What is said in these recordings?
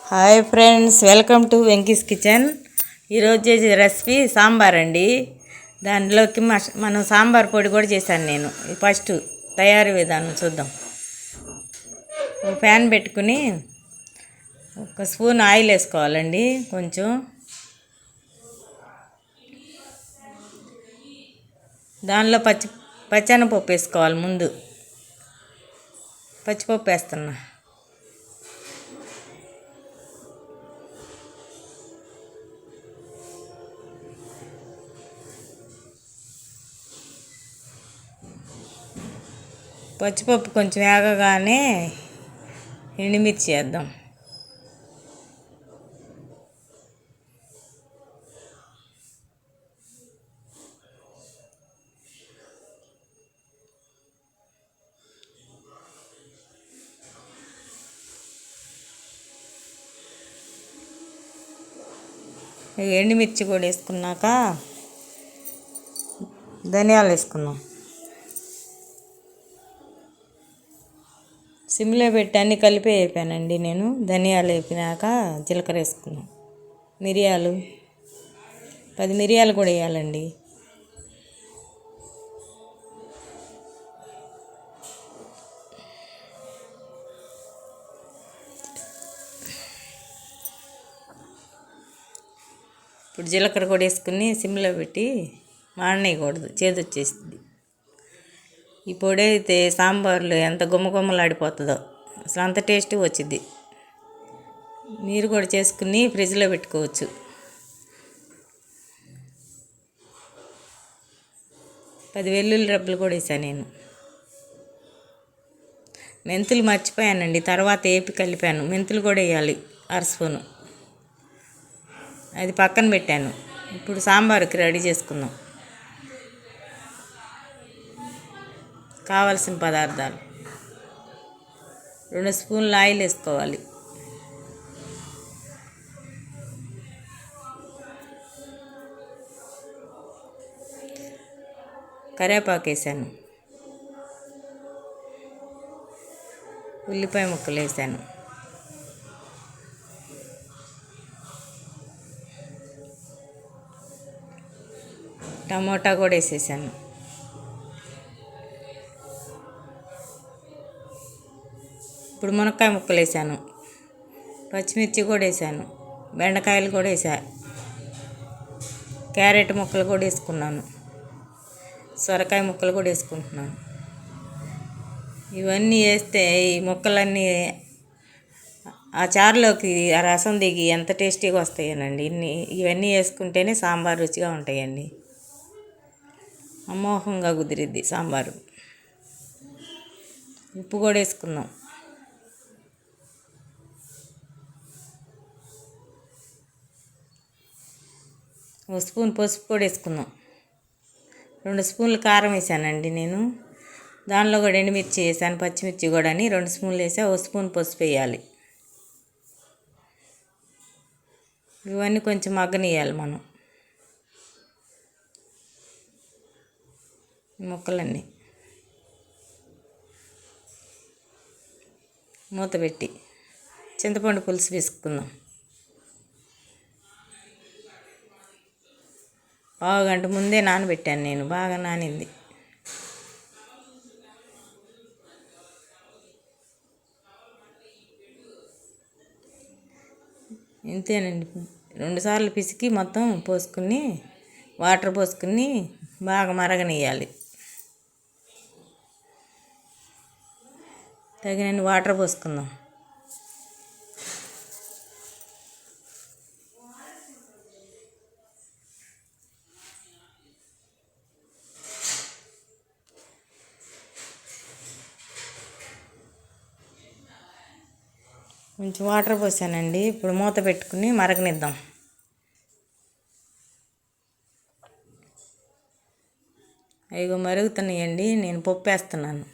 Hi friends, welcome to Venky's kitchen. ఈరోజు చేసే recipe sambar అండి. దానిలోకి మనం సాంబార్ పొడి కూడా చేశాను నేను. ఫస్ట్ తయారీ విధానం చూద్దాం. ఒక ప్యాన్ పెట్టుకుని ఒక స్పూన్ ఆయిల్ వేసుకోవాలండి. కొంచెం దానిలో పచ్చెనపప్పు వేసుకోవాలి. ముందు పచ్చిపప్పు వేస్తున్నా. పచ్చిపప్పు కొంచెం వేగగానే ఎండుమిర్చి వేద్దాం. ఎండుమిర్చి కూడా వేసుకున్నాక ధనియాలు వేసుకుందాం. సిమ్లో పెట్టి అన్నీ కలిపి వేపానండి నేను. ధనియాలు వేపినాక జీలకర్ర వేసుకున్నాం. మిరియాలు 10 మిరియాలు కూడా వేయాలండి. ఇప్పుడు జీలకర్ర కూడా వేసుకుని సిమ్లో పెట్టి మాడనేయకూడదు, చేదు వచ్చేస్తుంది. ఈ పొడి అయితే సాంబార్లో ఎంత గుమ్మగుమ్మలాడిపోతుందో, అసలు అంత టేస్టీ వచ్చింది. మీరు కూడా చేసుకుని ఫ్రిడ్జ్లో పెట్టుకోవచ్చు. 10 వెల్లుల్లి రెబ్బలు కూడా వేసాను నేను. మెంతులు మర్చిపోయానండి, తర్వాత వేపి కలిపాను. మెంతులు కూడా వేయాలి, 1/2 స్పూను. అది పక్కన పెట్టాను. ఇప్పుడు సాంబారుకి రెడీ చేసుకుందాం. కావలసిన పదార్థాలు: 2 స్పూన్లు ఆయిల్ వేసుకోవాలి. కరివేపాకు వేసాను. ఉల్లిపాయ ముక్కలు వేసాను. టమోటా కూడా వేసేసాను. ఇప్పుడు మునక్కాయ ముక్కలు వేసాను. పచ్చిమిర్చి కూడా వేసాను. బెండకాయలు కూడా వేసా. క్యారెట్ ముక్కలు కూడా వేసుకున్నాను. సొరకాయ ముక్కలు కూడా వేసుకుంటున్నాను. ఇవన్నీ వేస్తే ఈ ముక్కలన్నీ ఆ చారులోకి ఆ రసం దిగి ఎంత టేస్టీగా వస్తాయనండి. ఇవన్నీ వేసుకుంటేనే సాంబార్ రుచిగా ఉంటాయండి. అమోఘంగా కుదిరిద్ది సాంబారు. ఉప్పు కూడా వేసుకుందాం. ఒక స్పూన్ పసుపు కూడా వేసుకుందాం. 2 స్పూన్లు కారం వేసానండి నేను. దానిలో కూడా ఎండుమిర్చి వేసాను, పచ్చిమిర్చి కూడా అని 2 స్పూన్లు వేసా. 1 స్పూన్ పసుపు వేయాలి. ఇవన్నీ కొంచెం మగ్గనియాలి మనం. ముక్కలన్నీ మూత పెట్టి చింతపండు పులుసు వేసుకుందాం. 1/2 గంట ముందే నానబెట్టాను నేను, బాగా నానింది. ఇంతేనండి. 2 సార్లు పిసికి మొత్తం పోసుకుని వాటర్ పోసుకుని బాగా మరగనియాలి. తగినన్ని వాటర్ పోసుకుందాం. కొంచెం వాటర్ పోసానండి. ఇప్పుడు మూత పెట్టుకుని మరగనిద్దాం. అవి మరుగుతున్నాయండి. నేను పప్పు వేస్తున్నాను.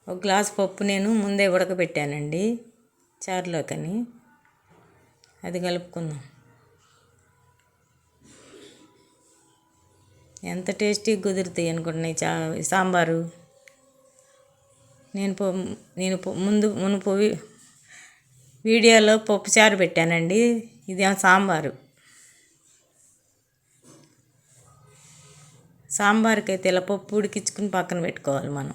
ఒక గ్లాసు పప్పు నేను ముందే ఉడకబెట్టానండి చారులోకని. అది కలుపుకుందాం. ఎంత టేస్టీగా కుదురుతాయి అనుకుంటున్నాయి సాంబారు. నేను పొ నేను పొ- ముందు మునుపు వీడియోలో పప్పుచారు పెట్టానండి. ఇదేమో సాంబారు. సాంబార్కి అయితే ఇలా పప్పు ఉడికించుకుని పక్కన పెట్టుకోవాలి మనం.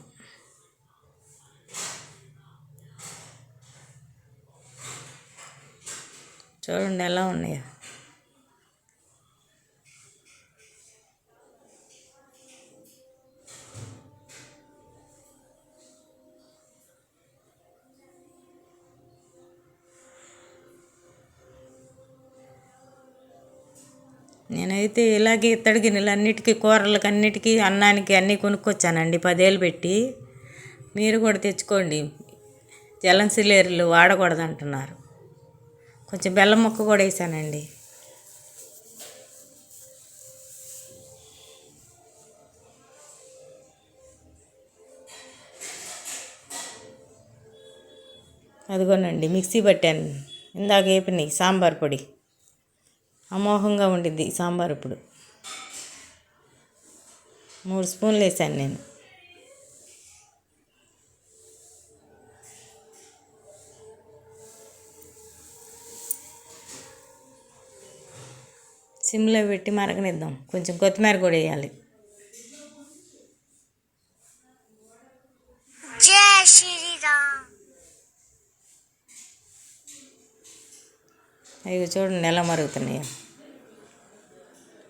చూడండి ఎలా ఉన్నాయో. నేనైతే ఇలాగే ఇత్తడి గిన్నెలు అన్నిటికీ, కూరలకు అన్నిటికీ, అన్నానికి అన్నీ కొనుక్కొచ్చానండి 10 ఏళ్ళు పెట్టి. మీరు కూడా తెచ్చుకోండి. జలం సిలేరులు వాడకూడదు అంటున్నారు. కొంచెం బెల్లం ముక్క కూడా వేసానండి. అదిగోనండి మిక్సీ పట్టాను. ఇందాక వేపినాయి సాంబార్ పొడి. అమోఘంగా ఉండిద్ది ఈ సాంబార్. ఇప్పుడు 3 స్పూన్లు వేసాను నేను. సిమ్లో పెట్టి మరగనిద్దాం. కొంచెం కొత్తిమీర కూడా వేయాలి. జై శ్రీరామ్. అవి చూడండి ఎలా మరుగుతున్నాయో.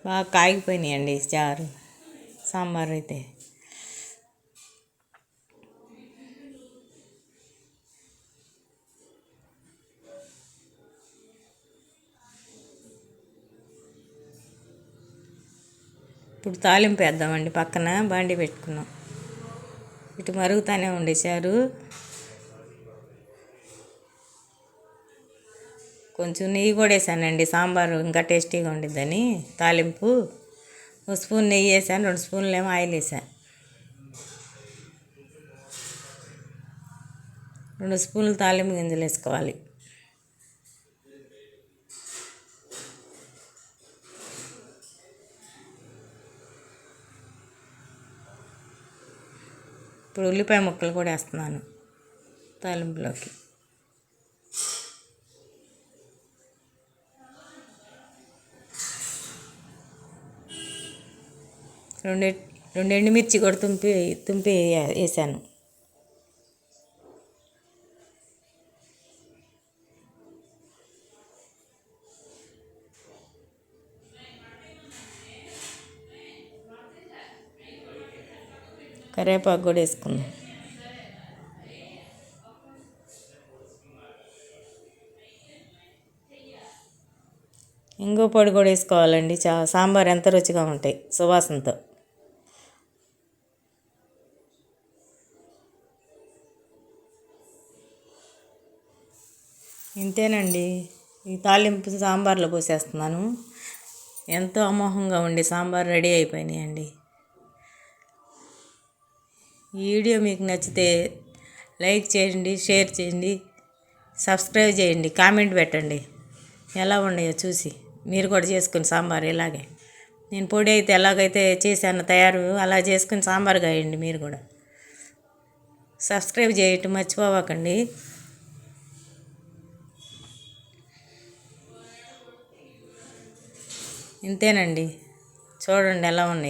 బాగా కాగిపోయినాయండి చారు, సాంబార్ అయితే. ఇప్పుడు తాలింపు వేద్దామండి. పక్కన బాండి పెట్టుకున్నాం. ఇటు మరుగుతానే ఉండేశారు. కొంచెం నెయ్యి కూడా వేసానండి, సాంబారు ఇంకా టేస్టీగా ఉండిద్దని. తాలింపు 1 స్పూన్ నెయ్యి వేసాను, 2 స్పూన్లు ఏమో ఆయిల్ వేసాను. 2 స్పూన్లు తాలింపు గింజలు వేసుకోవాలి. ఇప్పుడు ఉల్లిపాయ ముక్కలు కూడా వేస్తున్నాను తాలింపులోకి. రెండు ఎండుమిర్చి కూడా తుంపి వేసాను. కరివేపాకు కూడా వేసుకుందాం. ఇంగో పొడి కూడా వేసుకోవాలండి. సాంబార్ ఎంత రుచిగా ఉంటాయి సువాసనతో. ఇంతేనండి. ఈ తాలింపు సాంబార్లో పోసేస్తున్నాను. ఎంతో అమోఘంగా ఉండి సాంబార్ రెడీ అయిపోయినాయండి. ఈ వీడియో మీకు నచ్చితే లైక్ చేయండి, షేర్ చేయండి, సబ్స్క్రైబ్ చేయండి, కామెంట్ పెట్టండి. ఎలా ఉన్నాయో చూసి మీరు కూడా చేసుకుని సాంబార్ ఇలాగే. నేను పొడి అయితే ఎలాగైతే చేశాను తయారు, అలా చేసుకుని సాంబార్ కాయండి మీరు కూడా. సబ్స్క్రైబ్ చేయటం మర్చిపోవకండి. ఇంతేనండి. చూడండి ఎలా ఉన్నాయో.